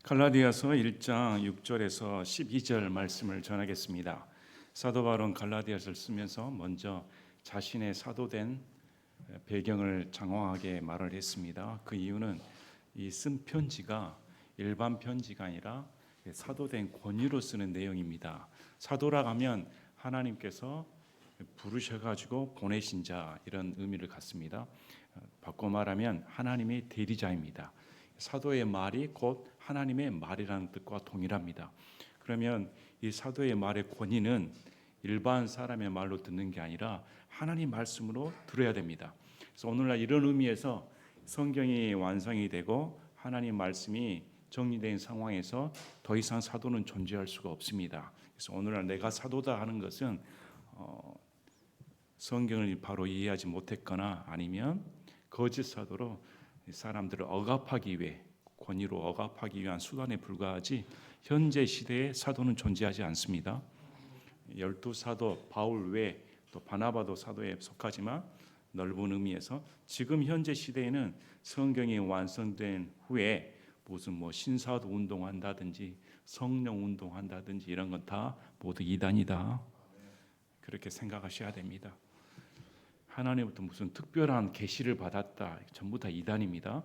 갈라디아서 1장 6절에서 12절 말씀을 전하겠습니다. 사도 바울은 갈라디아서를 쓰면서 먼저 자신의 사도된 배경을 장황하게 말을 했습니다. 그 이유는 이 쓴 편지가 일반 편지가 아니라 사도된 권위로 쓰는 내용입니다. 사도라 하면 하나님께서 부르셔가지고 보내신 자, 이런 의미를 갖습니다. 바꿔 말하면 하나님의 대리자입니다. 사도의 말이 곧 하나님의 말이라는 뜻과 동일합니다. 그러면 이 사도의 말의 권위는 일반 사람의 말로 듣는 게 아니라 하나님 말씀으로 들어야 됩니다. 그래서 오늘날 이런 의미에서 성경이 완성이 되고 하나님 말씀이 정리된 상황에서 더 이상 사도는 존재할 수가 없습니다. 그래서 오늘날 내가 사도다 하는 것은 성경을 바로 이해하지 못했거나 아니면 거짓 사도로 사람들을 억압하기 위해, 권위로 억압하기 위한 수단에 불과하지 현재 시대에 사도는 존재하지 않습니다. 12사도 바울 외 또 바나바도 사도에 속하지만 넓은 의미에서 지금 현재 시대에는 성경이 완성된 후에 무슨 신사도 운동한다든지 성령 운동한다든지 이런 건 다 모두 이단이다. 그렇게 생각하셔야 됩니다. 하나님부터 무슨 특별한 계시를 받았다, 전부 다 이단입니다.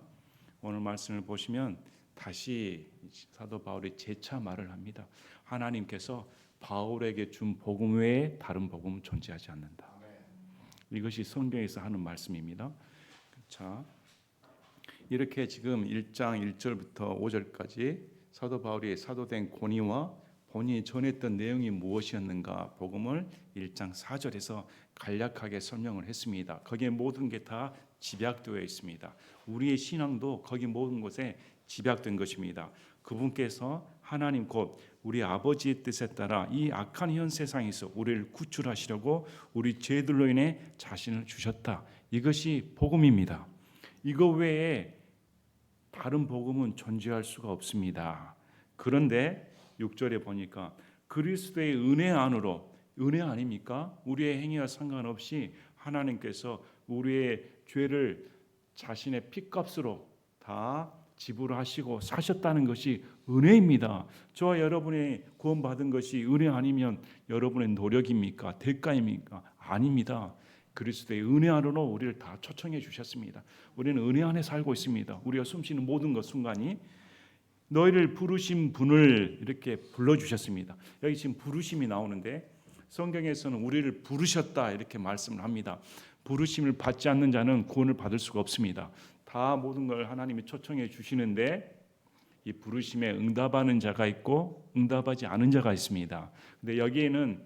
오늘 말씀을 보시면 다시 사도 바울이 재차 말을 합니다. 하나님께서 바울에게 준 복음 외에 다른 복음은 존재하지 않는다. 이것이 성경에서 하는 말씀입니다. 자, 이렇게 지금 1장 1절부터 5절까지 사도 바울이 사도된 권위와 본인이 전했던 내용이 무엇이었는가 복음을 1장 4절에서 간략하게 설명을 했습니다. 거기에 모든 게 다 집약되어 있습니다. 우리의 신앙도 거기 모든 것에 집약된 것입니다. 그분께서 하나님 곧 우리 아버지의 뜻에 따라 이 악한 현 세상에서 우리를 구출하시려고 우리 죄들로 인해 자신을 주셨다. 이것이 복음입니다. 이거 외에 다른 복음은 존재할 수가 없습니다. 그런데 6절에 보니까 그리스도의 은혜 안으로, 은혜 아닙니까? 우리의 행위와 상관없이 하나님께서 우리의 죄를 자신의 피값으로 다 지불하시고 사셨다는 것이 은혜입니다. 저와 여러분의 구원받은 것이 은혜 아니면 여러분의 노력입니까? 대가입니까? 아닙니다. 그리스도의 은혜 안으로 우리를 다 초청해 주셨습니다. 우리는 은혜 안에 살고 있습니다. 우리가 숨쉬는 모든 것 순간이 너희를 부르신 분을 이렇게 불러주셨습니다. 여기 지금 부르심이 나오는데 성경에서는 우리를 부르셨다 이렇게 말씀을 합니다. 부르심을 받지 않는 자는 구원을 받을 수가 없습니다. 다 모든 걸 하나님이 초청해 주시는데 이 부르심에 응답하는 자가 있고 응답하지 않은 자가 있습니다. 근데 여기에는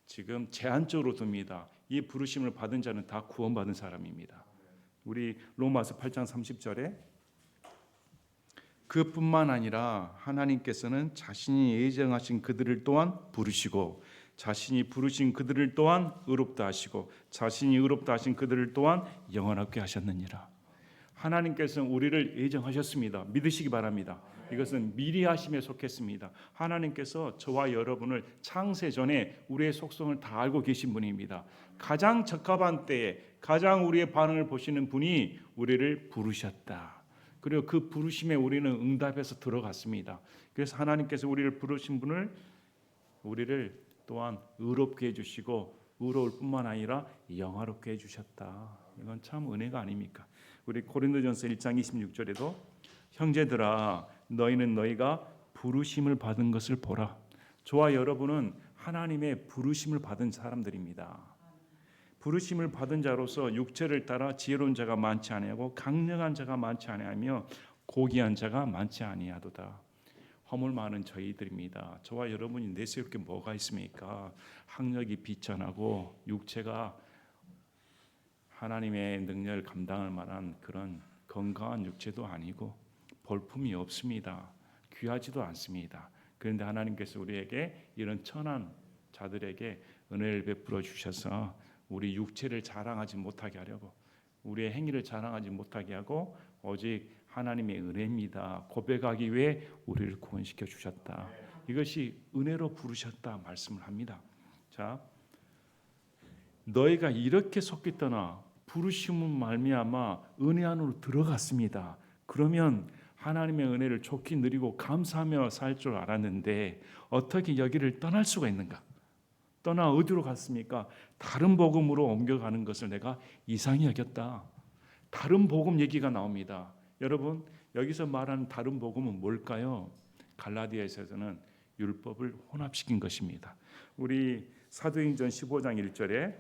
지금 제한적으로 둡니다. 이 부르심을 받은 자는 다 구원받은 사람입니다. 우리 로마서 8장 30절에 그뿐만 아니라 하나님께서는 자신이 예정하신 그들을 또한 부르시고 자신이 부르신 그들을 또한 의롭다 하시고 자신이 의롭다 하신 그들을 또한 영원하게 하셨느니라. 하나님께서는 우리를 예정하셨습니다. 믿으시기 바랍니다. 이것은 미리 하심에 속했습니다. 하나님께서 저와 여러분을 창세 전에 우리의 속성을 다 알고 계신 분입니다. 가장 적합한 때에 가장 우리의 반응을 보시는 분이 우리를 부르셨다. 그리고 그 부르심에 우리는 응답해서 들어갔습니다. 그래서 하나님께서 우리를 부르신 분을 우리를 또한 의롭게 해주시고 의로울 뿐만 아니라 영화롭게 해주셨다. 이건 참 은혜가 아닙니까? 우리 고린도전서 1장 26절에도 형제들아 너희는 너희가 부르심을 받은 것을 보라. 저와 여러분은 하나님의 부르심을 받은 사람들입니다. 부르심을 받은 자로서 육체를 따라 지혜로운 자가 많지 아니하고 강력한 자가 많지 아니하며 고귀한 자가 많지 아니하도다. 허물 많은 저희들입니다. 저와 여러분이 내세울 게 뭐가 있습니까? 학력이 비천하고 육체가 하나님의 능력을 감당할 만한 그런 건강한 육체도 아니고 볼품이 없습니다. 귀하지도 않습니다. 그런데 하나님께서 우리에게 이런 천한 자들에게 은혜를 베풀어 주셔서 우리 육체를 자랑하지 못하게 하려고 우리의 행위를 자랑하지 못하게 하고 오직 하나님의 은혜입니다. 고백하기 위해 우리를 구원시켜 주셨다. 이것이 은혜로 부르셨다 말씀을 합니다. 자, 너희가 이렇게 속기 떠나 부르심은 말미암아 은혜 안으로 들어갔습니다. 그러면 하나님의 은혜를 좋게 누리고 감사하며 살 줄 알았는데 어떻게 여기를 떠날 수가 있는가? 떠나 어디로 갔습니까? 다른 복음으로 옮겨가는 것을 내가 이상히 여겼다. 다른 복음 얘기가 나옵니다. 여러분, 여기서 말하는 다른 복음은 뭘까요? 갈라디아에서는 율법을 혼합시킨 것입니다. 우리 사도행전 15장 1절에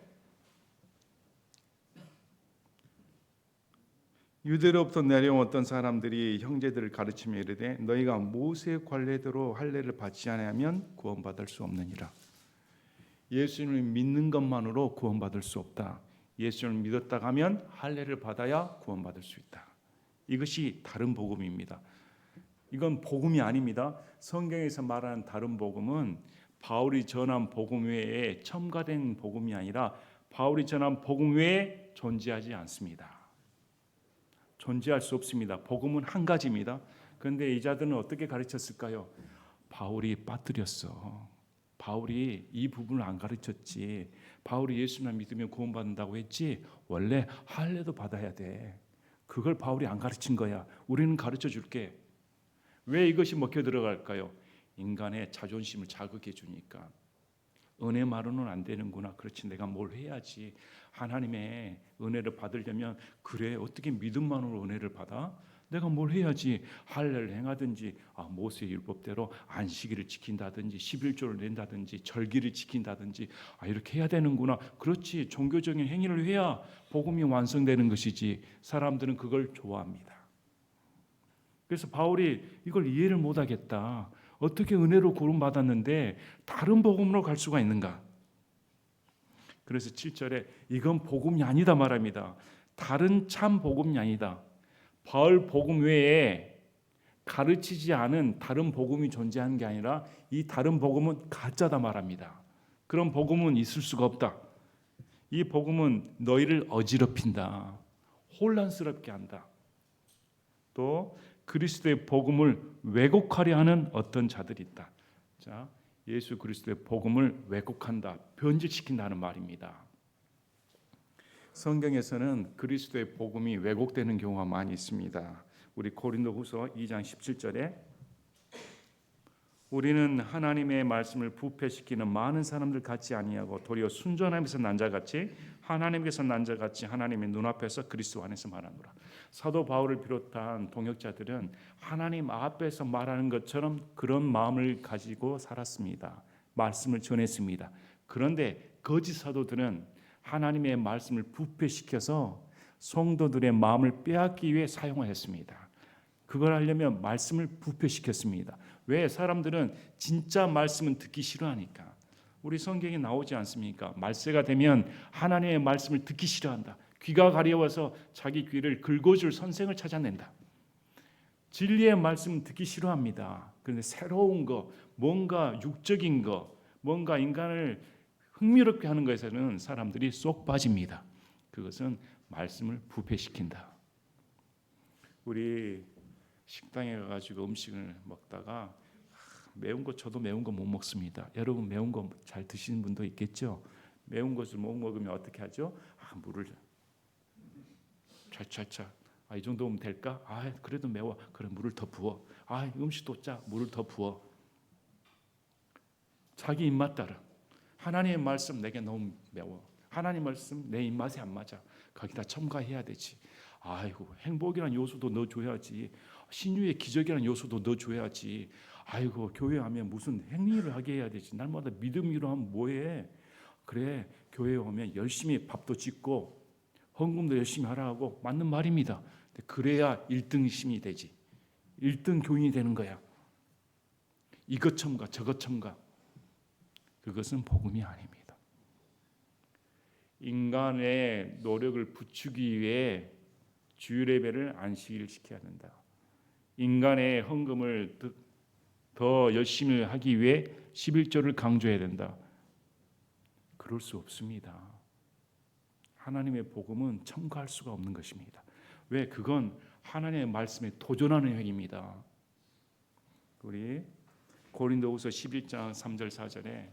유대로부터 내려온 어떤 사람들이 형제들을 가르치며 이르되 너희가 모세의 관례대로 할례를 받지 아니하면 구원받을 수 없느니라. 예수님을 믿는 것만으로 구원받을 수 없다. 예수님을 믿었다 하면 할례를 받아야 구원받을 수 있다. 이것이 다른 복음입니다. 이건 복음이 아닙니다. 성경에서 말하는 다른 복음은 바울이 전한 복음 외에 첨가된 복음이 아니라 바울이 전한 복음 외에 존재하지 않습니다. 존재할 수 없습니다. 복음은 한 가지입니다. 그런데 이 자들은 어떻게 가르쳤을까요? 바울이 빠뜨렸어. 바울이 이 부분을 안 가르쳤지. 바울이 예수만 믿으면 구원받는다고 했지. 원래 할례도 받아야 돼. 그걸 바울이 안 가르친 거야. 우리는 가르쳐 줄게. 왜 이것이 먹혀 들어갈까요? 인간의 자존심을 자극해 주니까. 은혜만으로는 안 되는구나. 그렇지, 내가 뭘 해야지. 하나님의 은혜를 받으려면 그래, 어떻게 믿음만으로 은혜를 받아? 내가 뭘 해야지. 할례를 행하든지 모세의 율법대로 안식일을 지킨다든지 11조를 낸다든지 절기를 지킨다든지 이렇게 해야 되는구나. 그렇지, 종교적인 행위를 해야 복음이 완성되는 것이지. 사람들은 그걸 좋아합니다. 그래서 바울이 이걸 이해를 못하겠다. 어떻게 은혜로 구원받았는데 다른 복음으로 갈 수가 있는가? 그래서 7절에 이건 복음이 아니다 말합니다. 다른 참 복음이 아니다. 바울 복음 외에 가르치지 않은 다른 복음이 존재하는 게 아니라 이 다른 복음은 가짜다 말합니다. 그런 복음은 있을 수가 없다. 이 복음은 너희를 어지럽힌다. 혼란스럽게 한다. 또 그리스도의 복음을 왜곡하려 하는 어떤 자들이 있다. 자, 예수 그리스도의 복음을 왜곡한다, 변질시킨다는 말입니다. 성경에서는 그리스도의 복음이 왜곡되는 경우가 많이 있습니다. 우리 고린도후서 2장 17절에 우리는 하나님의 말씀을 부패시키는 많은 사람들 같지 아니하고 도리어 순전함에서 난 자같이 하나님께서 난 자같이 하나님의 눈앞에서 그리스도 안에서 말하노라. 사도 바울을 비롯한 동역자들은 하나님 앞에서 말하는 것처럼 그런 마음을 가지고 살았습니다. 말씀을 전했습니다. 그런데 거짓 사도들은 하나님의 말씀을 부패시켜서 성도들의 마음을 빼앗기 위해 사용하였습니다. 그걸 하려면 말씀을 부패시켰습니다. 왜? 사람들은 진짜 말씀은 듣기 싫어하니까. 우리 성경에 나오지 않습니까? 말세가 되면 하나님의 말씀을 듣기 싫어한다. 귀가 가려워서 자기 귀를 긁어줄 선생을 찾아낸다. 진리의 말씀은 듣기 싫어합니다. 그런데 새로운 거, 뭔가 육적인 거, 뭔가 인간을 흥미롭게 하는 것에는 사람들이 쏙 빠집니다. 그것은 말씀을 부패시킨다. 우리 식당에 가가지고 음식을 먹다가 매운 거, 저도 매운 거 못 먹습니다. 여러분 매운 거 잘 드시는 분도 있겠죠? 매운 것을 못 먹으면 어떻게 하죠? 물을 차차차. 이 정도면 될까? 그래도 매워. 그래, 물을 더 부어. 음식도 짜. 물을 더 부어. 자기 입맛 따라. 하나님의 말씀 내게 너무 매워. 하나님 말씀 내 입맛에 안 맞아. 거기다 첨가해야 되지. 행복이라는 요소도 넣어줘야지. 신유의 기적이라는 요소도 넣어줘야지. 교회 하면 무슨 행위를 하게 해야 되지. 날마다 믿음으로 하면 뭐해? 그래, 교회에 오면 열심히 밥도 짓고 헌금도 열심히 하라고 맞는 말입니다. 그래야 1등심이 되지. 1등 교인이 되는 거야. 이것 첨가 저것 첨가. 그것은 복음이 아닙니다. 인간의 노력을 부추기 위해 주일 예배를 안식일 시켜야 된다. 인간의 헌금을 더 열심히 하기 위해 11조를 강조해야 된다. 그럴 수 없습니다. 하나님의 복음은 첨가할 수가 없는 것입니다. 왜? 그건 하나님의 말씀에 도전하는 행위입니다. 우리 고린도후서 11장 3절 4절에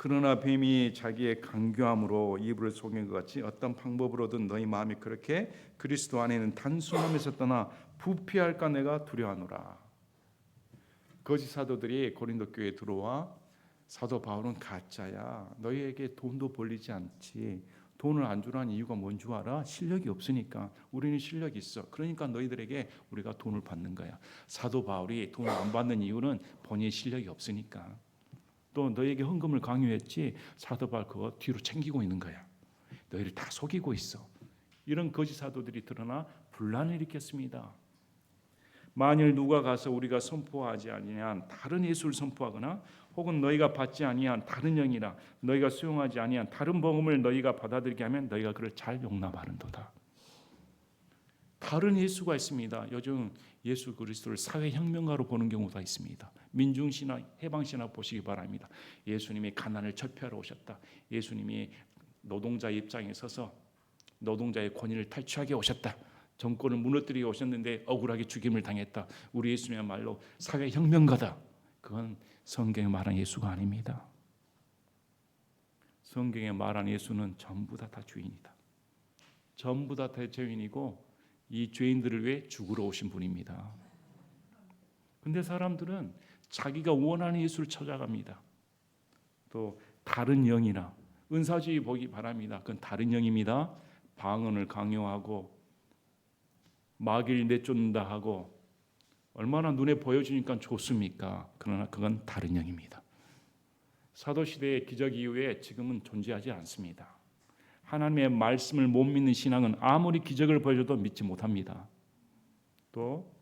그러나 뱀이 자기의 간교함으로 이불을 속인 것 같이 어떤 방법으로든 너희 마음이 그렇게 그리스도 안에 있는 단순함에서 떠나 부패할까 내가 두려워하노라. 거짓 사도들이 고린도 교회에 들어와 사도 바울은 가짜야. 너희에게 돈도 벌리지 않지. 돈을 안 주라는 이유가 뭔 줄 알아? 실력이 없으니까. 우리는 실력이 있어. 그러니까 너희들에게 우리가 돈을 받는 거야. 사도 바울이 돈을 안 받는 이유는 본인의 실력이 없으니까. 또 너희에게 헌금을 강요했지. 사도 바울 그거 뒤로 챙기고 있는 거야. 너희를 다 속이고 있어. 이런 거짓 사도들이 드러나 분란을 일으켰습니다. 만일 누가 가서 우리가 선포하지 아니한 다른 예수를 선포하거나 혹은 너희가 받지 아니한 다른 영이라 너희가 수용하지 아니한 다른 복음을 너희가 받아들이게 하면 너희가 그를 잘 용납하는도다. 다른 예수가 있습니다. 요즘 예수 그리스도를 사회혁명가로 보는 경우가 있습니다. 민중신화, 해방신화 보시기 바랍니다. 예수님이 가난을 철폐하러 오셨다. 예수님이 노동자 입장에 서서 노동자의 권위를 탈취하게 오셨다. 정권을 무너뜨리게 오셨는데 억울하게 죽임을 당했다. 우리 예수님이야말로 사회혁명가다. 그건 성경에 말한 예수가 아닙니다. 성경에 말한 예수는 전부 다 죄인이다. 전부 다 죄인이고 이 죄인들을 위해 죽으러 오신 분입니다. 근데 사람들은 자기가 원하는 예수를 찾아갑니다. 또 다른 영이나 은사주의 보기 바랍니다. 그건 다른 영입니다. 방언을 강요하고 마귀를 내쫓는다 하고 얼마나 눈에 보여주니까 좋습니까? 그러나 그건 다른 영입니다. 사도시대의 기적 이후에 지금은 존재하지 않습니다. 하나님의 말씀을 못 믿는 신앙은 아무리 기적을 보여줘도 믿지 못합니다. 또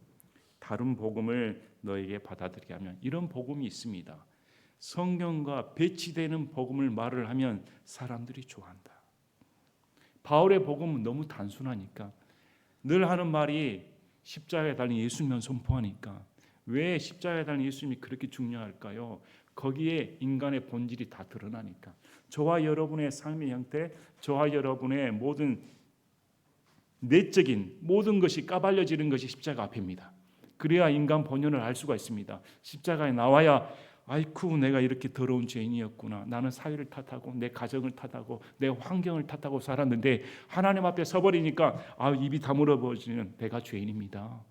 다른 복음을 너에게 받아들이게 하면 이런 복음이 있습니다. 성경과 배치되는 복음을 말을 하면 사람들이 좋아한다. 바울의 복음은 너무 단순하니까 늘 하는 말이 십자가에 달린 예수님만 선포하니까 왜 십자가에 달린 예수님이 그렇게 중요할까요? 거기에 인간의 본질이 다 드러나니까. 저와 여러분의 삶의 형태, 저와 여러분의 모든 내적인 모든 것이 까발려지는 것이 십자가 앞입니다. 그래야 인간 본연을 알 수가 있습니다. 십자가에 나와야 아이쿠 내가 이렇게 더러운 죄인이었구나. 나는 사회를 탓하고 내 가정을 탓하고 내 환경을 탓하고 살았는데 하나님 앞에 서버리니까 입이 다물어버리는 내가 죄인입니다.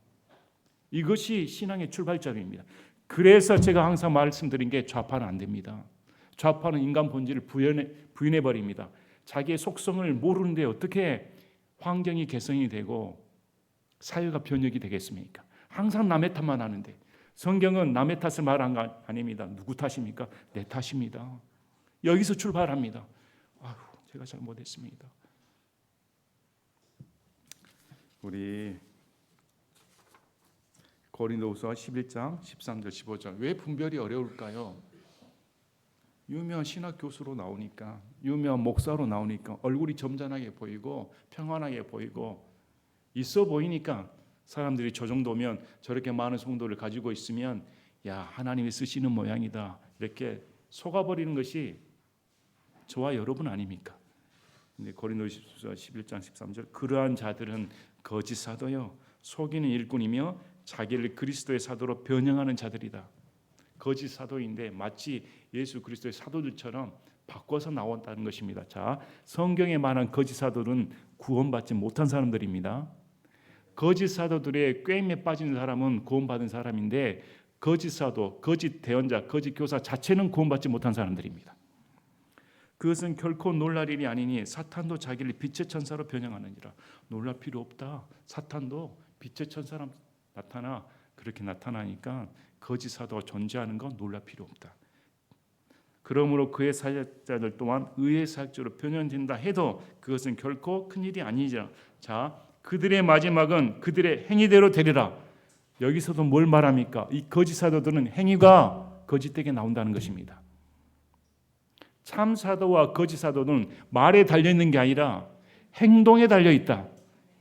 이것이 신앙의 출발점입니다. 그래서 제가 항상 말씀드린 게 좌파는 안 됩니다. 좌파는 인간 본질을 부인해버립니다. 자기의 속성을 모르는데 어떻게 환경이 개성이 되고 사회가 변혁이 되겠습니까? 항상 남의 탓만 하는데 성경은 남의 탓을 말한 거 아닙니다. 누구 탓입니까? 내 탓입니다. 여기서 출발합니다. 제가 잘못했습니다. 우리 고린도후서 11장 13절 15절 왜 분별이 어려울까요? 유명한 신학 교수로 나오니까 유명한 목사로 나오니까 얼굴이 점잖하게 보이고 평안하게 보이고 있어 보이니까 사람들이 저 정도면 저렇게 많은 성도를 가지고 있으면 야 하나님이 쓰시는 모양이다 이렇게 속아버리는 것이 저와 여러분 아닙니까? 근데 고린도후서 11장 13절 그러한 자들은 거짓 사도요 속이는 일꾼이며 자기를 그리스도의 사도로 변형하는 자들이다. 거짓 사도인데 마치 예수 그리스도의 사도들처럼 바꿔서 나왔다는 것입니다. 자, 성경에 말한 거짓 사도는 구원받지 못한 사람들입니다. 거짓 사도들의 꾀임에 빠진 사람은 구원받은 사람인데 거짓 사도, 거짓 대언자, 거짓 교사 자체는 구원받지 못한 사람들입니다. 그것은 결코 놀랄 일이 아니니 사탄도 자기를 빛의 천사로 변형하느니라. 놀랄 필요 없다. 사탄도 빛의 천사로 그렇게 나타나니까 거짓 사도가 존재하는 건 놀랄 필요 없다. 그러므로 그의 사역자들 또한 의의 사역자로 변형된다 해도 그것은 결코 큰일이 아니지라. 자, 그들의 마지막은 그들의 행위대로 되리라. 여기서도 뭘 말합니까? 이 거짓 사도들은 행위가 거짓되게 나온다는 것입니다. 참 사도와 거짓 사도는 말에 달려있는 게 아니라 행동에 달려있다.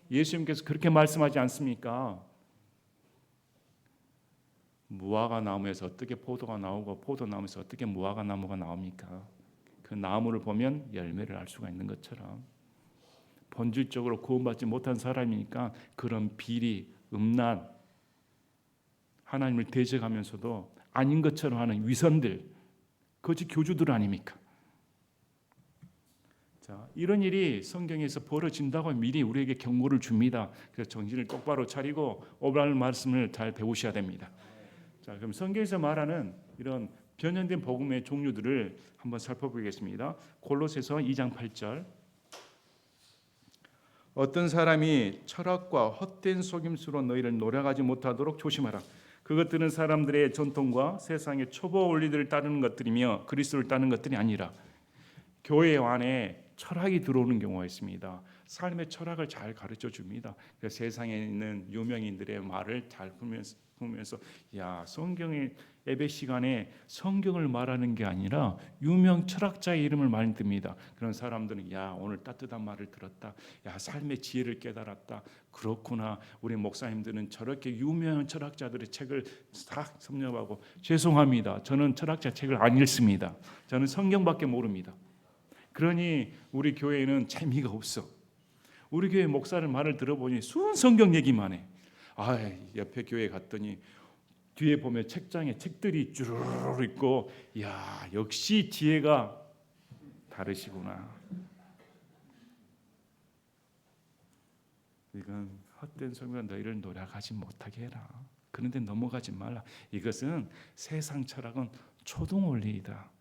예수님께서 그렇게 말씀하지 않습니까? 무화과 나무에서 어떻게 포도가 나오고 포도나무에서 어떻게 무화과 나무가 나옵니까? 그 나무를 보면 열매를 알 수가 있는 것처럼 본질적으로 구원받지 못한 사람이니까 그런 비리, 음란, 하나님을 대적하면서도 아닌 것처럼 하는 위선들, 거짓 교주들 아닙니까? 자, 이런 일이 성경에서 벌어진다고 미리 우리에게 경고를 줍니다. 그래서 정신을 똑바로 차리고 오늘 말씀을 잘 배우셔야 됩니다. 자, 그럼 성경에서 말하는 이런 변형된 복음의 종류들을 한번 살펴보겠습니다. 골로새서 2장 8절. 어떤 사람이 철학과 헛된 속임수로 너희를 노략하지 못하도록 조심하라. 그것들은 사람들의 전통과 세상의 초보 원리들을 따르는 것들이며 그리스도를 따르는 것들이 아니라 교회 안에 철학이 들어오는 경우가 있습니다. 삶의 철학을 잘 가르쳐 줍니다. 세상에 있는 유명인들의 말을 잘 보면서 야, 성경의 예배 시간에 성경을 말하는 게 아니라 유명 철학자의 이름을 많이 듭니다. 그런 사람들은 야, 오늘 따뜻한 말을 들었다. 야, 삶의 지혜를 깨달았다. 그렇구나. 우리 목사님들은 저렇게 유명한 철학자들의 책을 싹 섭렵하고 죄송합니다. 저는 철학자 책을 안 읽습니다. 저는 성경밖에 모릅니다. 그러니 우리 교회에는 재미가 없어. 우리 교회 목사를 말을 들어보니 순 성경 얘기만 해. 아, 옆에 교회 갔더니 뒤에 보면 책장에 책들이 쭈르르 있고, 야, 역시 지혜가 다르시구나. 이건 헛된 소리로 너희를 노략하지 못하게 해라. 그런데 넘어가지 말라. 이것은 세상 철학은 초등 원리이다.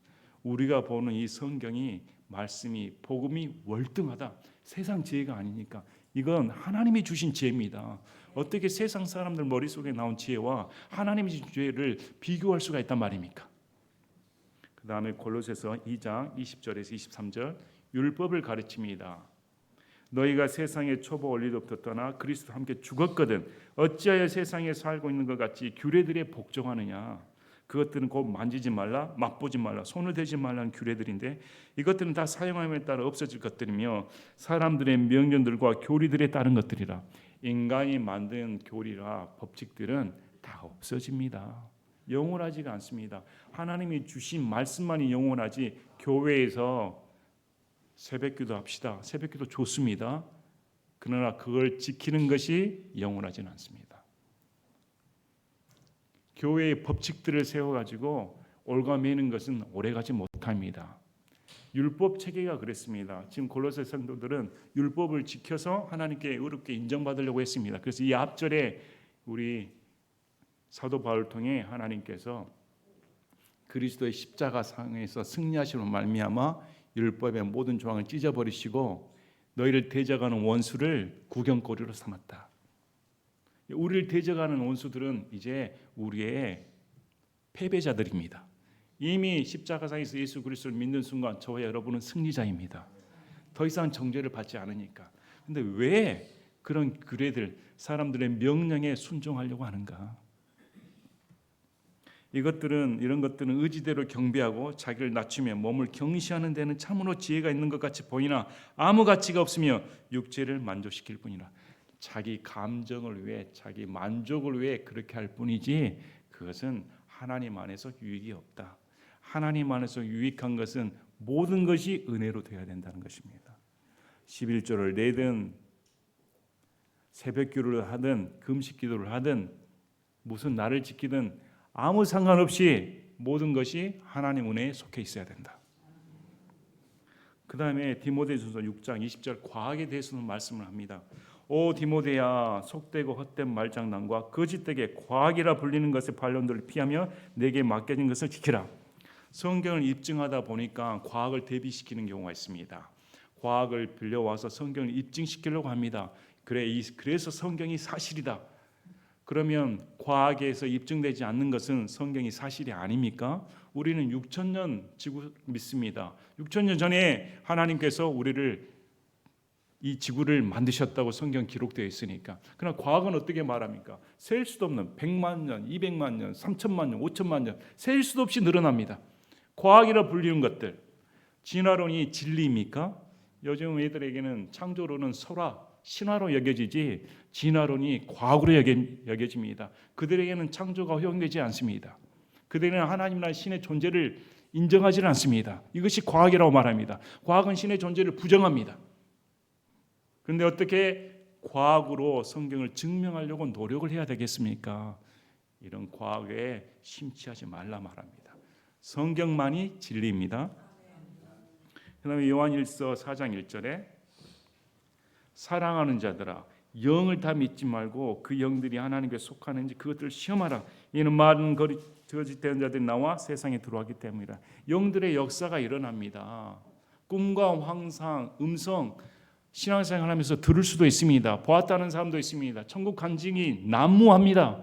우리가 보는 이 성경이 말씀이 복음이 월등하다. 세상 지혜가 아니니까 이건 하나님이 주신 지혜입니다. 어떻게 세상 사람들 머릿속에 나온 지혜와 하나님의 지혜를 비교할 수가 있단 말입니까? 그 다음에 골로새서 2장 20절에서 23절 율법을 가르칩니다. 너희가 세상의 초보 원리로부터 떠나 그리스도와 함께 죽었거든 어찌하여 세상에 살고 있는 것 같이 규례들에 복종하느냐. 그것들은 곧 만지지 말라, 맛보지 말라, 손을 대지 말라는 규례들인데 이것들은 다 사용함에 따라 없어질 것들이며 사람들의 명령들과 교리들에 따른 것들이라. 인간이 만든 교리와 법칙들은 다 없어집니다. 영원하지가 않습니다. 하나님이 주신 말씀만이 영원하지. 교회에서 새벽기도 합시다. 새벽기도 좋습니다. 그러나 그걸 지키는 것이 영원하지는 않습니다. 교회의 법칙들을 세워가지고 올가매는 것은 오래가지 못합니다. 율법 체계가 그랬습니다. 지금 골로새 성도들은 율법을 지켜서 하나님께 의롭게 인정받으려고 했습니다. 그래서 이 앞절에 우리 사도 바울을 통해 하나님께서 그리스도의 십자가상에서 승리하심으로 말미암아 율법의 모든 조항을 찢어버리시고 너희를 대적하는 원수를 구경거리로 삼았다. 우리를 대적하는 원수들은 이제 우리의 패배자들입니다. 이미 십자가상에서 예수 그리스도를 믿는 순간 저와 여러분은 승리자입니다. 더 이상 정죄를 받지 않으니까. 근데 왜 그런 규례들, 사람들의 명령에 순종하려고 하는가? 이런 것들은 의지대로 경배하고 자기를 낮추며 몸을 경시하는 데는 참으로 지혜가 있는 것 같이 보이나 아무 가치가 없으며 육체를 만족시킬 뿐이라. 자기 감정을 위해, 자기 만족을 위해 그렇게 할 뿐이지 그것은 하나님 안에서 유익이 없다. 하나님 안에서 유익한 것은 모든 것이 은혜로 되어야 된다는 것입니다. 11조를 내든 새벽기도를 하든 금식기도를 하든 무슨 날을 지키든 아무 상관없이 모든 것이 하나님 은혜에 속해 있어야 된다. 그 다음에 디모데전서 6장 20절 과학에 대해서는 말씀을 합니다. 오 디모데야, 속되고 헛된 말장난과 거짓되게 과학이라 불리는 것의 반론들을 피하며 내게 맡겨진 것을 지키라. 성경을 입증하다 보니까 과학을 대비시키는 경우가 있습니다. 과학을 빌려와서 성경을 입증시키려고 합니다. 그래서 성경이 사실이다. 그러면 과학에서 입증되지 않는 것은 성경이 사실이 아닙니까? 우리는 6,000년 지구 믿습니다. 6,000년 전에 하나님께서 우리를 이 지구를 만드셨다고 성경 기록되어 있으니까. 그러나 과학은 어떻게 말합니까? 셀 수도 없는 100만 년, 200만 년, 3천만 년, 5천만 년 셀 수도 없이 늘어납니다. 과학이라 불리는 것들. 진화론이 진리입니까? 요즘 애들에게는 창조론은 설화, 신화로 여겨지지 진화론이 과학으로 여겨집니다. 그들에게는 창조가 허용되지 않습니다. 그들은 하나님이나 신의 존재를 인정하지 않습니다. 이것이 과학이라고 말합니다. 과학은 신의 존재를 부정합니다. 그런데 어떻게 과학으로 성경을 증명하려고 노력을 해야 되겠습니까? 이런 과학에 심취하지 말라 말합니다. 성경만이 진리입니다. 그다음에 요한일서 4장 1절에 사랑하는 자들아 영을 다 믿지 말고 그 영들이 하나님께 속하는지 그것들을 시험하라. 이는 많은 거짓된 자들이 나와 세상에 들어왔기 때문이라. 영들의 역사가 일어납니다. 꿈과 환상, 음성, 신앙생활하면서 들을 수도 있습니다. 보았다는 사람도 있습니다. 천국 간증이 난무합니다.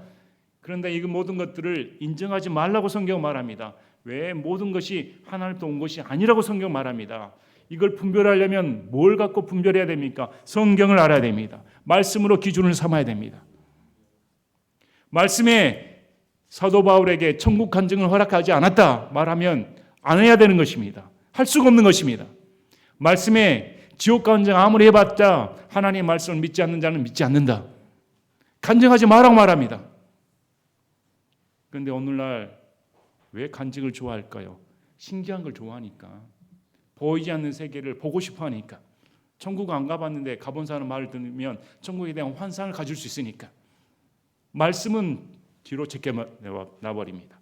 그런데 이 모든 것들을 인정하지 말라고 성경 말합니다. 왜? 모든 것이 하나님부터 온 것이 아니라고 성경 말합니다. 이걸 분별하려면 뭘 갖고 분별해야 됩니까? 성경을 알아야 됩니다. 말씀으로 기준을 삼아야 됩니다. 말씀에 사도 바울에게 천국 간증을 허락하지 않았다 말하면 안 해야 되는 것입니다. 할 수가 없는 것입니다. 말씀에 지옥 간증 아무리 해봤자 하나님의 말씀을 믿지 않는 자는 믿지 않는다. 간증하지 말라고 말합니다. 그런데 오늘날 왜 간증을 좋아할까요? 신기한 걸 좋아하니까. 보이지 않는 세계를 보고 싶어 하니까. 천국 안 가봤는데 가본 사람 말을 들으면 천국에 대한 환상을 가질 수 있으니까. 말씀은 뒤로 제껴놔버립니다.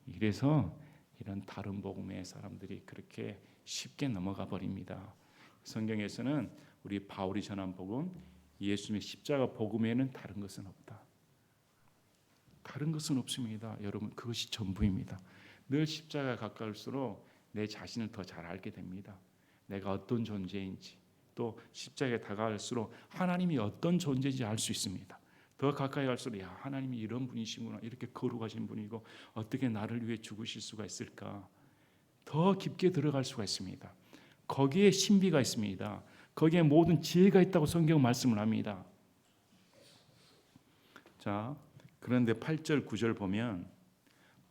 이래서 이런 다른 복음의 사람들이 그렇게 쉽게 넘어가 버립니다. 성경에서는 우리 바울이 전한 복음, 예수님의 십자가 복음에는 다른 것은 없다. 다른 것은 없습니다. 여러분, 그것이 전부입니다. 늘 십자가에 가까울수록 내 자신을 더 잘 알게 됩니다. 내가 어떤 존재인지, 또 십자가에 다가갈수록 하나님이 어떤 존재인지 알 수 있습니다. 더 가까이 갈수록 야, 하나님이 이런 분이시구나, 이렇게 거룩하신 분이고 어떻게 나를 위해 죽으실 수가 있을까, 더 깊게 들어갈 수가 있습니다. 거기에 신비가 있습니다. 거기에 모든 지혜가 있다고 성경 말씀을 합니다. 자, 그런데 8절 9절 보면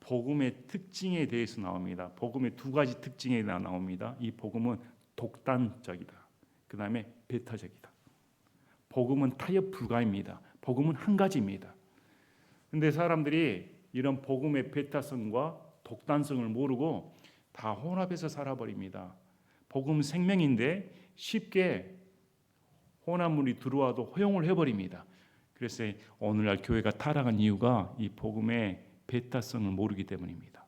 복음의 특징에 대해서 나옵니다. 복음의 두 가지 특징이 나옵니다. 이 복음은 독단적이다. 그 다음에 배타적이다. 복음은 타협 불가입니다. 복음은 한 가지입니다. 그런데 사람들이 이런 복음의 배타성과 독단성을 모르고 다 혼합해서 살아버립니다. 복음은 생명인데 쉽게 혼합물이 들어와도 허용을 해버립니다. 그래서 오늘날 교회가 타락한 이유가 이 복음의 배타성을 모르기 때문입니다.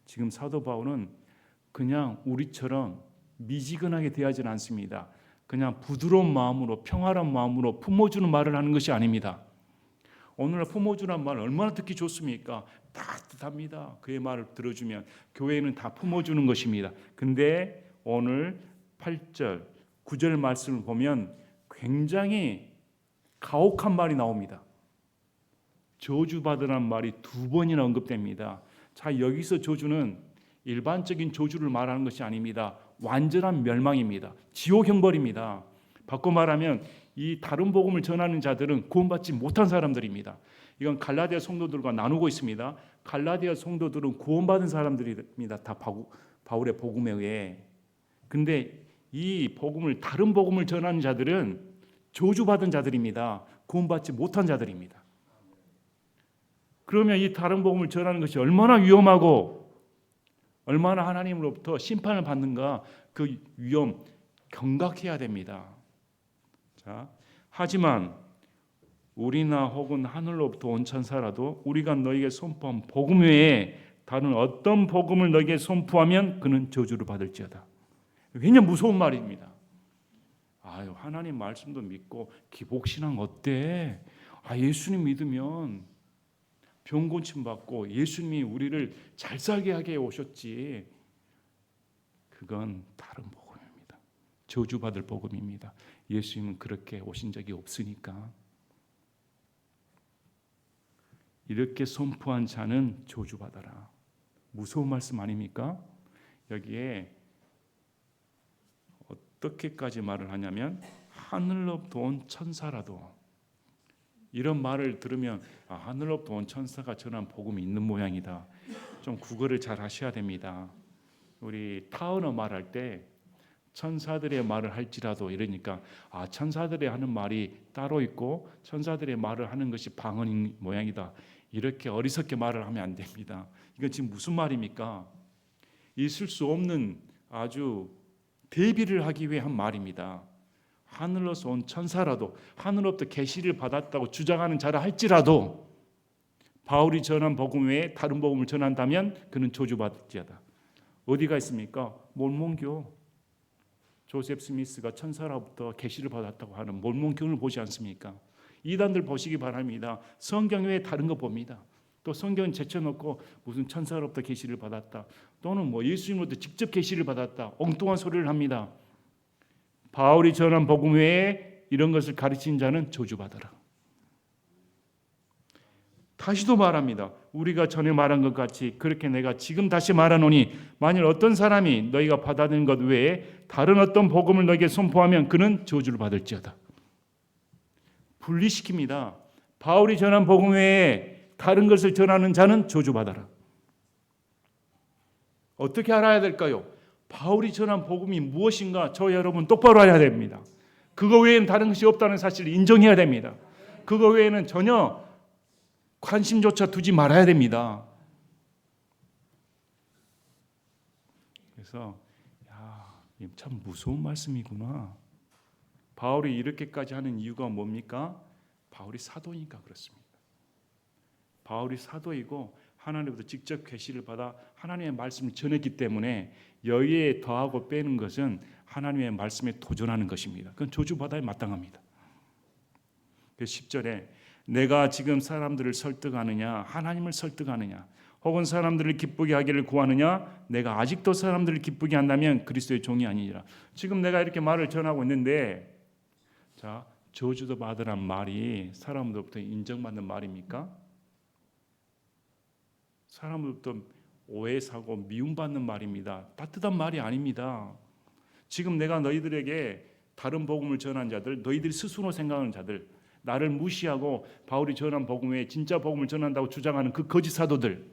지금 사도 바울은 그냥 우리처럼 미지근하게 대하지 않습니다. 그냥 부드러운 마음으로, 평화로운 마음으로 품어주는 말을 하는 것이 아닙니다. 오늘날 품어주는 말 얼마나 듣기 좋습니까? 따뜻합니다. 그의 말을 들어주면 교회는 다 품어주는 것입니다. 근데 오늘 8절, 9절 말씀을 보면 굉장히 가혹한 말이 나옵니다. 저주받으라는 말이 2번이나 언급됩니다. 자, 여기서 저주는 일반적인 저주를 말하는 것이 아닙니다. 완전한 멸망입니다. 지옥 형벌입니다. 바꿔 말하면 이 다른 복음을 전하는 자들은 구원받지 못한 사람들입니다. 이건 갈라디아 성도들과 나누고 있습니다. 갈라디아 성도들은 구원받은 사람들입니다. 다 바울의 복음에 의해. 근데 이 복음을, 다른 복음을 전하는 자들은 저주받은 자들입니다. 구원받지 못한 자들입니다. 그러면 이 다른 복음을 전하는 것이 얼마나 위험하고 얼마나 하나님으로부터 심판을 받는가, 그 위험 경각해야 됩니다. 자, 하지만 우리나 혹은 하늘로부터 온 천사라도 우리가 너에게 선포한 복음 외에 다른 어떤 복음을 너에게 선포하면 그는 저주를 받을지어다. 굉장히 무서운 말입니다. 아유, 하나님 말씀도 믿고 기복신앙 어때? 예수님 믿으면 병 고침 받고 예수님이 우리를 잘 살게 하게 오셨지. 그건 다른 복음입니다. 저주받을 복음입니다. 예수님은 그렇게 오신 적이 없으니까. 이렇게 선포한 자는 저주받아라. 무서운 말씀 아닙니까? 여기에 어떻게까지 말을 하냐면 하늘로부터 온 천사라도, 이런 말을 들으면 하늘로부터 온 천사가 전한 복음이 있는 모양이다. 좀 국어를 잘 하셔야 됩니다. 우리 타언어 말할 때 천사들의 말을 할지라도 이러니까 천사들이 하는 말이 따로 있고 천사들의 말을 하는 것이 방언인 모양이다. 이렇게 어리석게 말을 하면 안 됩니다. 이건 지금 무슨 말입니까? 있을 수 없는 아주 대비를 하기 위해 한 말입니다. 하늘로서 온 천사라도, 하늘로부터 계시를 받았다고 주장하는 자라 할지라도 바울이 전한 복음 외에 다른 복음을 전한다면 그는 저주받을지어다. 어디가 있습니까? 몰몬교. 조셉 스미스가 천사로부터 계시를 받았다고 하는 몰몬경을 보지 않습니까? 이단들 보시기 바랍니다. 성경 외에 다른 거 봅니다. 또 성경 제쳐놓고 무슨 천사로부터 계시를 받았다, 또는 뭐 예수님으로부터 직접 계시를 받았다, 엉뚱한 소리를 합니다. 바울이 전한 복음 외에 이런 것을 가르친 자는 저주받아라. 다시도 말합니다. 우리가 전에 말한 것 같이 그렇게 내가 지금 다시 말하노니 만일 어떤 사람이 너희가 받아들인 것 외에 다른 어떤 복음을 너희에게 선포하면 그는 저주를 받을지어다. 분리시킵니다. 바울이 전한 복음 외에 다른 것을 전하는 자는 저주받아라. 어떻게 알아야 될까요? 바울이 전한 복음이 무엇인가 저 여러분 똑바로 알아야 됩니다. 그거 외에는 다른 것이 없다는 사실을 인정해야 됩니다. 그거 외에는 전혀 관심조차 두지 말아야 됩니다. 그래서 참 무서운 말씀이구나. 바울이 이렇게까지 하는 이유가 뭡니까? 바울이 사도니까 그렇습니다. 바울이 사도이고 하나님부터 직접 계시를 받아 하나님의 말씀을 전했기 때문에 여기에 더하고 빼는 것은 하나님의 말씀에 도전하는 것입니다. 그건 저주받아야 마땅합니다. 10절에 내가 지금 사람들을 설득하느냐 하나님을 설득하느냐 혹은 사람들을 기쁘게 하기를 구하느냐 내가 아직도 사람들을 기쁘게 한다면 그리스도의 종이 아니니라. 지금 내가 이렇게 말을 전하고 있는데 자, 저주도 받으란 말이 사람들로부터 인정받는 말입니까? 사람들로부터 오해사고 미움받는 말입니다. 따뜻한 말이 아닙니다. 지금 내가 너희들에게 다른 복음을 전한 자들, 너희들이 스스로 생각하는 자들, 나를 무시하고 바울이 전한 복음 외에 진짜 복음을 전한다고 주장하는 그 거짓 사도들,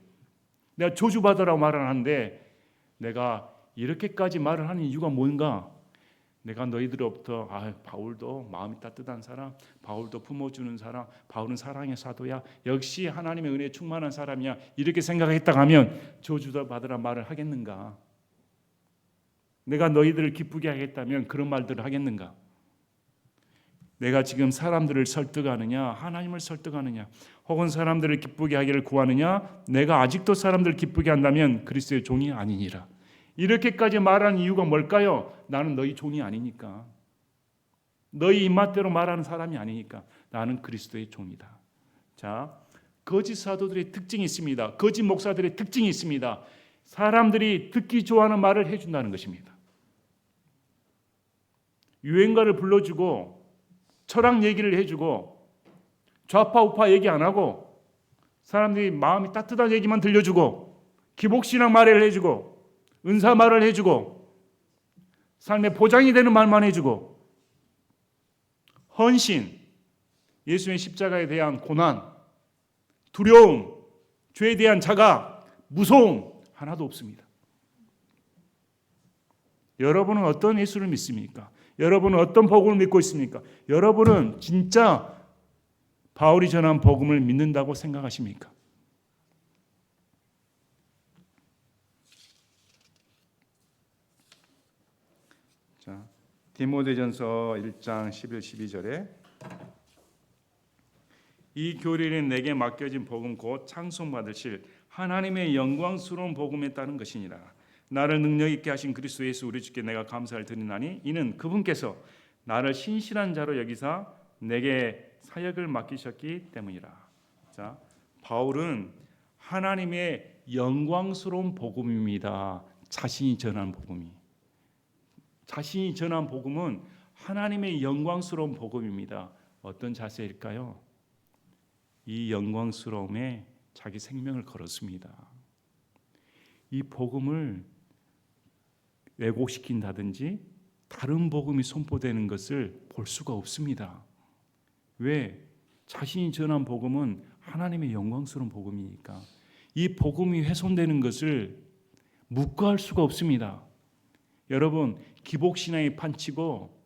내가 저주받으라고 말을 하는데 내가 이렇게까지 말을 하는 이유가 뭔가? 내가 너희들로부터 바울도 마음이 따뜻한 사람, 바울도 품어주는 사람, 바울은 사랑의 사도야, 역시 하나님의 은혜에 충만한 사람이야, 이렇게 생각했다고 하면 저주받으라 말을 하겠는가? 내가 너희들을 기쁘게 하겠다면 그런 말들을 하겠는가? 내가 지금 사람들을 설득하느냐 하나님을 설득하느냐 혹은 사람들을 기쁘게 하기를 구하느냐 내가 아직도 사람들을 기쁘게 한다면 그리스도의 종이 아니니라. 이렇게까지 말하는 이유가 뭘까요? 나는 너희 종이 아니니까, 너희 입맛대로 말하는 사람이 아니니까 나는 그리스도의 종이다. 자, 거짓 사도들의 특징이 있습니다. 거짓 목사들의 특징이 있습니다. 사람들이 듣기 좋아하는 말을 해준다는 것입니다. 유행가를 불러주고 철학 얘기를 해주고 좌파 우파 얘기 안 하고 사람들이 마음이 따뜻한 얘기만 들려주고 기복신앙 말을 해주고 은사 말을 해주고 삶의 보장이 되는 말만 해주고 헌신, 예수의 십자가에 대한 고난, 두려움, 죄에 대한 자각, 무서움 하나도 없습니다. 여러분은 어떤 예수를 믿습니까? 여러분은 어떤 복음을 믿고 있습니까? 여러분은 진짜 바울이 전한 복음을 믿는다고 생각하십니까? 자, 디모데전서 1장 11, 12절에 이 교리는 내게 맡겨진 복음 곧 찬송받으실 하나님의 영광스러운 복음에 따른 것이니라. 나를 능력 있게 하신 그리스도 예수 우리 주께 내가 감사를 드리나니 이는 그분께서 나를 신실한 자로 여기사 내게 사역을 맡기셨기 때문이라. 자, 바울은 하나님의 영광스러운 복음입니다. 자신이 전한 복음이. 자신이 전한 복음은 하나님의 영광스러운 복음입니다. 어떤 자세일까요? 이 영광스러움에 자기 생명을 걸었습니다. 이 복음을 왜곡시킨다든지 다른 복음이 선포되는 것을 볼 수가 없습니다. 왜? 자신이 전한 복음은 하나님의 영광스러운 복음이니까 이 복음이 훼손되는 것을 묵과할 수가 없습니다. 여러분, 기복신앙이 판치고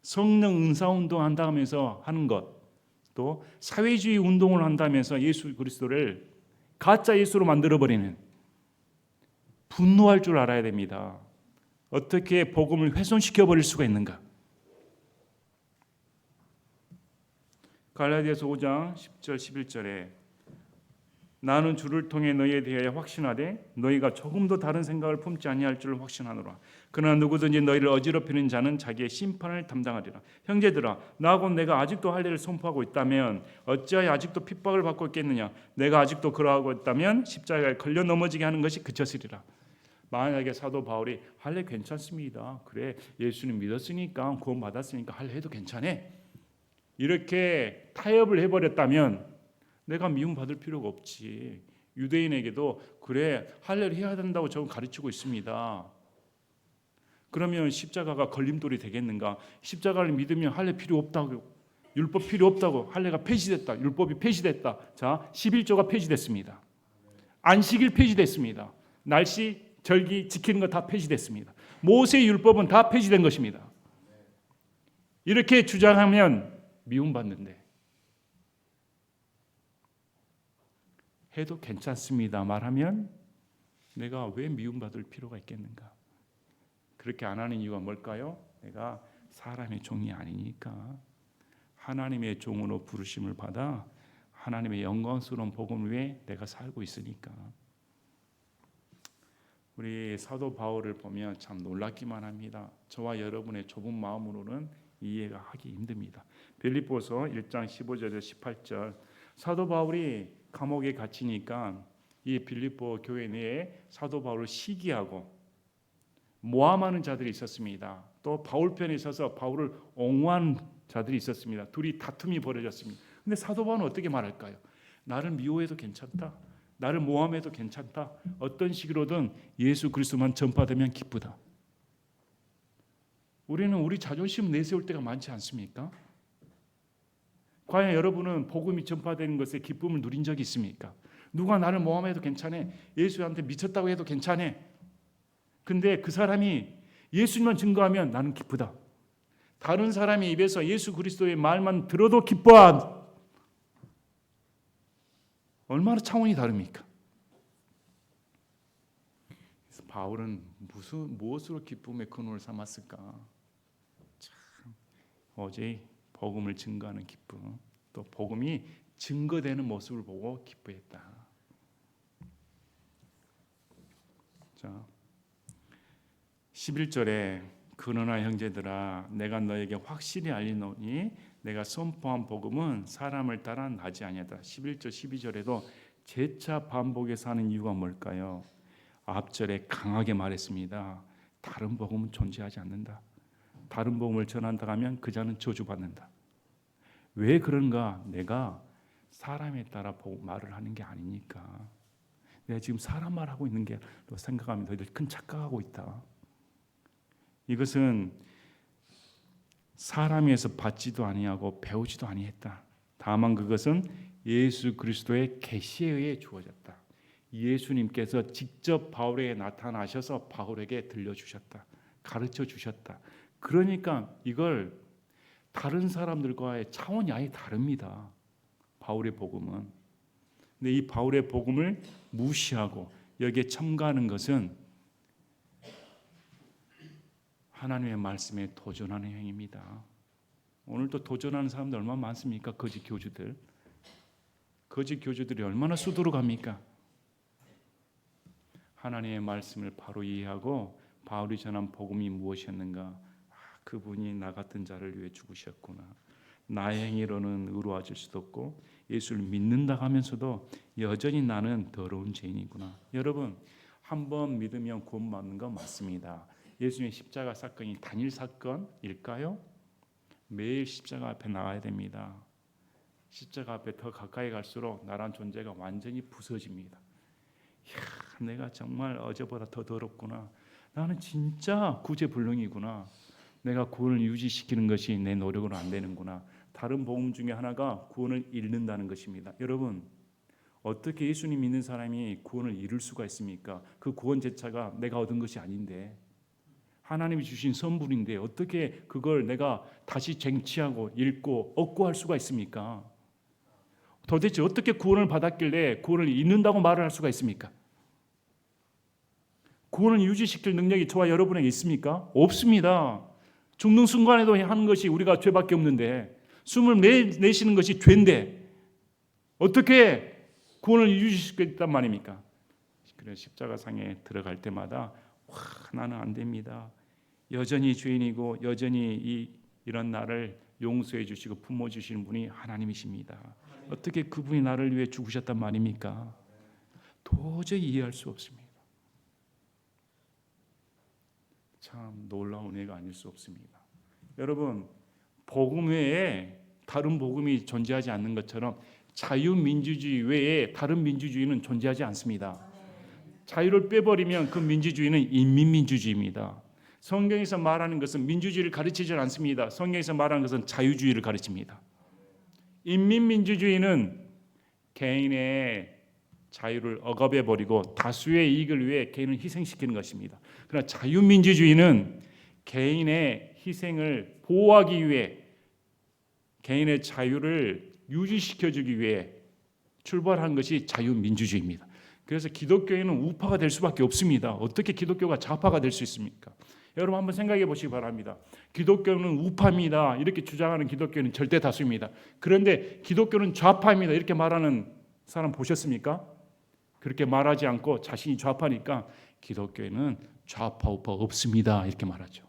성령 은사운동 한다면서 하는 것, 또 사회주의 운동을 한다면서 예수 그리스도를 가짜 예수로 만들어버리는, 분노할 줄 알아야 됩니다. 어떻게 복음을 훼손시켜버릴 수가 있는가? 갈라디아서 5장 10절 11절에 나는 주를 통해 너희에 대하여 확신하되 너희가 조금도 다른 생각을 품지 아니할 줄을 확신하노라. 그러나 누구든지 너희를 어지럽히는 자는 자기의 심판을 담당하리라. 형제들아, 나하고 내가 아직도 할 일을 선포하고 있다면 어찌하여 아직도 핍박을 받고 있겠느냐? 내가 아직도 그러하고 있다면 십자가에 걸려 넘어지게 하는 것이 그쳤으리라. 만약에 사도 바울이 할래 괜찮습니다. 그래, 예수님 믿었으니까 구원 받았으니까 할래 해도 괜찮네, 이렇게 타협을 해버렸다면 내가 미움받을 필요가 없지. 유대인에게도 그래, 할례를 해야 된다고 저는 가르치고 있습니다. 그러면 십자가가 걸림돌이 되겠는가? 십자가를 믿으면 할례 필요 없다고, 율법 필요 없다고, 할례가 폐지됐다, 율법이 폐지됐다. 자, 11조가 폐지됐습니다. 안식일 폐지됐습니다. 날씨, 절기 지키는 거 다 폐지됐습니다. 모세의 율법은 다 폐지된 것입니다. 이렇게 주장하면 미움받는데 해도 괜찮습니다 말하면 내가 왜 미움받을 필요가 있겠는가? 그렇게 안 하는 이유가 뭘까요? 내가 사람의 종이 아니니까, 하나님의 종으로 부르심을 받아 하나님의 영광스러운 복음 위에 내가 살고 있으니까. 우리 사도 바울을 보면 참 놀랍기만 합니다. 저와 여러분의 좁은 마음으로는 이해가 하기 힘듭니다. 빌립보서 1장 15절에서 18절, 사도 바울이 감옥에 갇히니까 이 빌립보 교회 내에 사도 바울을 시기하고 모함하는 자들이 있었습니다. 또 바울 편에 서서 바울을 옹호한 자들이 있었습니다. 둘이 다툼이 벌어졌습니다. 근데 사도 바울은 어떻게 말할까요? 나를 미워해도 괜찮다, 나를 모함해도 괜찮다, 어떤 식으로든 예수 그리스도만 전파되면 기쁘다. 우리는 우리 자존심 내세울 때가 많지 않습니까? 과연 여러분은 복음이 전파되는 것에 기쁨을 누린 적이 있습니까? 누가 나를 모함해도 괜찮아, 예수한테 미쳤다고 해도 괜찮아, 근데 그 사람이 예수님만 증거하면 나는 기쁘다. 다른 사람의 입에서 예수 그리스도의 말만 들어도 기뻐한, 얼마나 차원이 다릅니까? 그래서 바울은 무엇으로 기쁨의 근원을 삼았을까? 참, 어제 복음을 증거하는 기쁨, 또 복음이 증거되는 모습을 보고 기뻐했다. 자, 11절에 그러나 형제들아 내가 너에게 확실히 알리노니 내가 선포한 복음은 사람을 따라 나지 아니하다. 11절 12절에도 재차 반복해서 하는 이유가 뭘까요? 앞절에 강하게 말했습니다. 다른 복음은 존재하지 않는다. 다른 복음을 전한다 하면 그 자는 저주받는다. 왜 그런가? 내가 사람에 따라 말을 하는 게 아니니까. 내가 지금 사람 말하고 있는 게 생각하면 너희들 큰 착각하고 있다. 이것은 사람에서 받지도 아니하고 배우지도 아니했다. 다만 그것은 예수 그리스도의 계시에 의해 주어졌다. 예수님께서 직접 바울에게 나타나셔서 바울에게 들려주셨다. 가르쳐 주셨다. 그러니까 이걸 다른 사람들과의 차원이 아예 다릅니다. 바울의 복음은. 근데 이 바울의 복음을 무시하고 여기에 첨가하는 것은 하나님의 말씀에 도전하는 행위입니다. 오늘도 도전하는 사람들 얼마나 많습니까? 거짓 교주들. 거짓 교주들이 얼마나 수두룩합니까? 하나님의 말씀을 바로 이해하고 바울이 전한 복음이 무엇이었는가? 그분이 나 같은 자를 위해 죽으셨구나. 나의 행위로는 의로워질 수도 없고 예수를 믿는다 하면서도 여전히 나는 더러운 죄인이구나. 여러분, 한번 믿으면 구원받는 건 맞습니다. 예수님의 십자가 사건이 단일 사건일까요? 매일 십자가 앞에 나와야 됩니다. 십자가 앞에 더 가까이 갈수록 나란 존재가 완전히 부서집니다. 이야, 내가 정말 어제보다 더 더럽구나. 나는 진짜 구제불능이구나. 내가 구원을 유지시키는 것이 내 노력으로 안 되는구나. 다른 복음 중에 하나가 구원을 잃는다는 것입니다. 여러분, 어떻게 예수님 믿는 사람이 구원을 잃을 수가 있습니까? 그 구원 자체가 내가 얻은 것이 아닌데, 하나님이 주신 선물인데 어떻게 그걸 내가 다시 쟁취하고 잃고 얻고 할 수가 있습니까? 도대체 어떻게 구원을 받았길래 구원을 잃는다고 말을 할 수가 있습니까? 구원을 유지시킬 능력이 저와 여러분에게 있습니까? 없습니다. 죽는 순간에도 하는 것이 우리가 죄밖에 없는데, 숨을 내쉬는 것이 죄인데 어떻게 구원을 유지시켰단 말입니까? 그래서 십자가상에 들어갈 때마다 나는 안 됩니다. 여전히 죄인이고 여전히 이런 나를 용서해 주시고 품어 주시는 분이 하나님이십니다. 어떻게 그분이 나를 위해 죽으셨단 말입니까? 도저히 이해할 수 없습니다. 참 놀라운 은혜가 아닐 수 없습니다. 여러분, 복음 외에 다른 복음이 존재하지 않는 것처럼 자유민주주의 외에 다른 민주주의는 존재하지 않습니다. 자유를 빼버리면 그 민주주의는 인민민주주의입니다. 성경에서 말하는 것은 민주주의를 가르치지 않습니다. 성경에서 말하는 것은 자유주의를 가르칩니다. 인민민주주의는 개인의 자유를 억압해버리고 다수의 이익을 위해 개인을 희생시키는 것입니다. 그러나 자유민주주의는 개인의 희생을 보호하기 위해 개인의 자유를 유지시켜주기 위해 출발한 것이 자유민주주의입니다. 그래서 기독교에는 우파가 될 수밖에 없습니다. 어떻게 기독교가 좌파가 될 수 있습니까? 여러분 한번 생각해 보시기 바랍니다. 기독교는 우파입니다. 이렇게 주장하는 기독교는 절대 다수입니다. 그런데 기독교는 좌파입니다. 이렇게 말하는 사람 보셨습니까? 그렇게 말하지 않고 자신이 좌파니까 기독교에는 좌파 우파 없습니다. 이렇게 말하죠.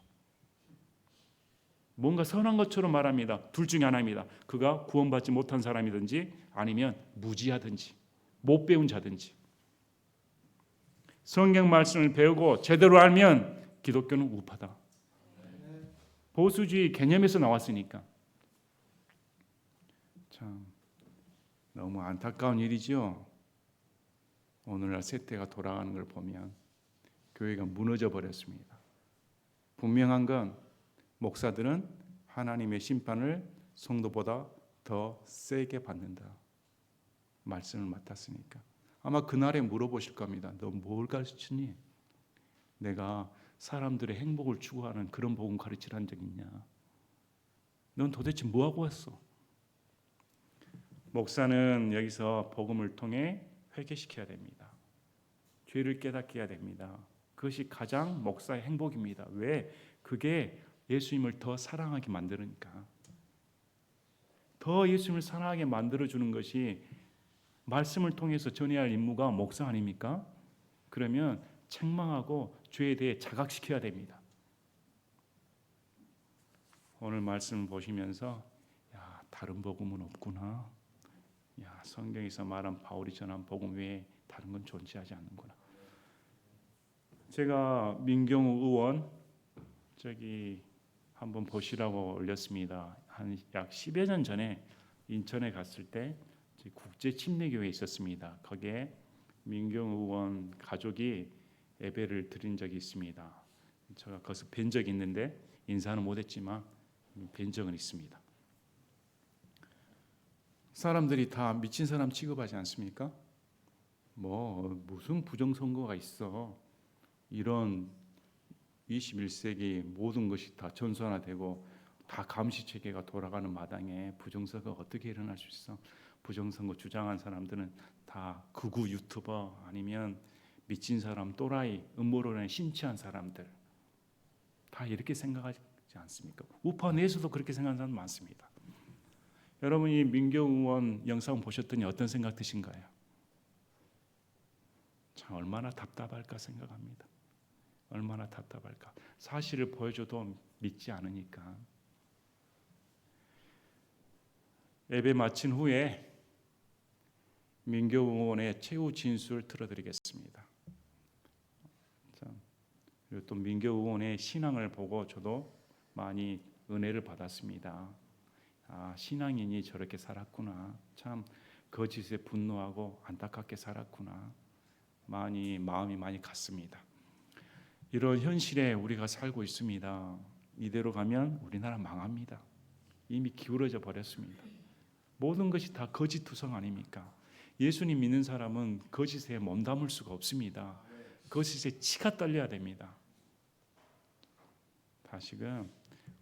뭔가 선한 것처럼 말합니다. 둘 중에 하나입니다. 그가 구원받지 못한 사람이든지 아니면 무지하든지 못 배운 자든지. 성경 말씀을 배우고 제대로 알면 기독교는 우파다. 보수주의 개념에서 나왔으니까. 참 너무 안타까운 일이죠. 오늘날 세태가 돌아가는 걸 보면 교회가 무너져 버렸습니다. 분명한 건 목사들은 하나님의 심판을 성도보다 더 세게 받는다. 말씀을 맡았으니까. 아마 그날에 물어보실 겁니다. 너 뭘 가르치니? 내가 사람들의 행복을 추구하는 그런 복음 가르치라는 적 있냐? 넌 도대체 뭐하고 왔어? 목사는 여기서 복음을 통해 회개시켜야 됩니다. 죄를 깨닫게 해야 됩니다. 그것이 가장 목사의 행복입니다. 왜? 그게 예수님을 더 사랑하게 만드니까. 더 예수님을 사랑하게 만들어주는 것이 말씀을 통해서 전해야 할 임무가 목사 아닙니까? 그러면 책망하고 죄에 대해 자각시켜야 됩니다. 오늘 말씀 보시면서 다른 복음은 없구나. 성경에서 말한 바울이 전한 복음 외에 다른 건 존재하지 않는구나. 제가 민경우 의원 저기 한번 보시라고 올렸습니다. 한 약 10여 년 전에 인천에 갔을 때 국제 침례교회에 있었습니다. 거기에 민경우 의원 가족이 예배를 드린 적이 있습니다. 제가 거기서 뵌 적이 있는데 인사는 못했지만 뵌 적은 있습니다. 사람들이 다 미친 사람 취급하지 않습니까? 무슨 부정선거가 있어. 이런 21세기 모든 것이 다 전선화되고 다 감시체계가 돌아가는 마당에 부정선거가 어떻게 일어날 수 있어? 부정선거 주장한 사람들은 다 극우 유튜버 아니면 미친 사람, 또라이, 음모론에 심취한 사람들 다 이렇게 생각하지 않습니까? 우파 내에서도 그렇게 생각하는 사람 많습니다. 여러분이 민경우 의원 영상 보셨더니 어떤 생각 드신가요? 참 얼마나 답답할까 생각합니다. 얼마나 답답할까. 사실을 보여줘도 믿지 않으니까. 예배 마친 후에 민경우 의원의 최후 진술을 들어드리겠습니다. 그리고 또 민경우 의원의 신앙을 보고 저도 많이 은혜를 받았습니다. 신앙인이 저렇게 살았구나. 참 거짓에 분노하고 안타깝게 살았구나. 마음이 많이 갔습니다. 이런 현실에 우리가 살고 있습니다. 이대로 가면 우리나라 망합니다. 이미 기울어져 버렸습니다. 모든 것이 다 거짓투성 아닙니까? 예수님 믿는 사람은 거짓에 몸담을 수가 없습니다. 거짓에 치가 떨려야 됩니다. 다시금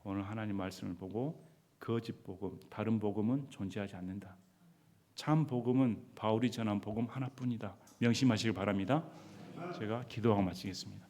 오늘 하나님 말씀을 보고 거짓 복음, 다른 복음은 존재하지 않는다. 참 복음은 바울이 전한 복음 하나뿐이다. 명심하시길 바랍니다. 제가 기도하고 마치겠습니다.